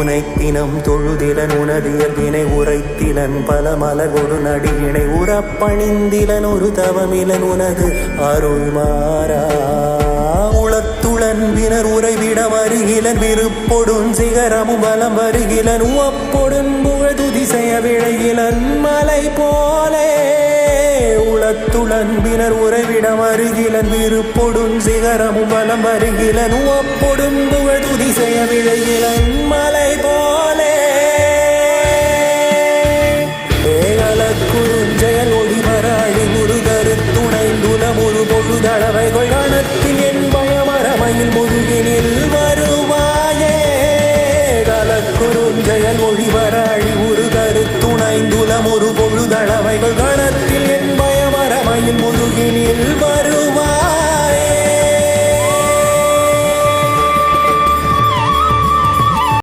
உனைத்தினம் தொழுதிலன் உனதியல்வினை உரைத்திலன் பல மலர்கொடு நடியினை உறப்பணிந்திலன் ஒரு தவமிலன் உனது அருள் மாறா உளத்துளன் வினர் உறைவிடம் அருகிலன் விருப்பொடும் சிகரமும் பலம் வருகிலன் உவப்பொடும் புகழ்து திசைய விழையிலன் மலை போலே உளத்துளன் வினர் உறைவிடம் அருகிலன் விருப்பொடும் சிகரமும் பலம் வருகிலன் உவப்பொடும் புகழ்து திசைய விழையிலன் மலை போலே ஏகலக்குறுஞ்செயல் ஒளிமராழி முருகரு துணைந்துலம் ஒரு பொழுதளவைகள் கணத்தில் என் பயமரமையில் முருகினில் வருவாயே கலக்குறுஞ்செயல் ஒளிமராழி முருகரு துணைந்துலம் ஒரு பொழுதளவைகள் கணத்தில் என் பயமரமையில் முருகினில்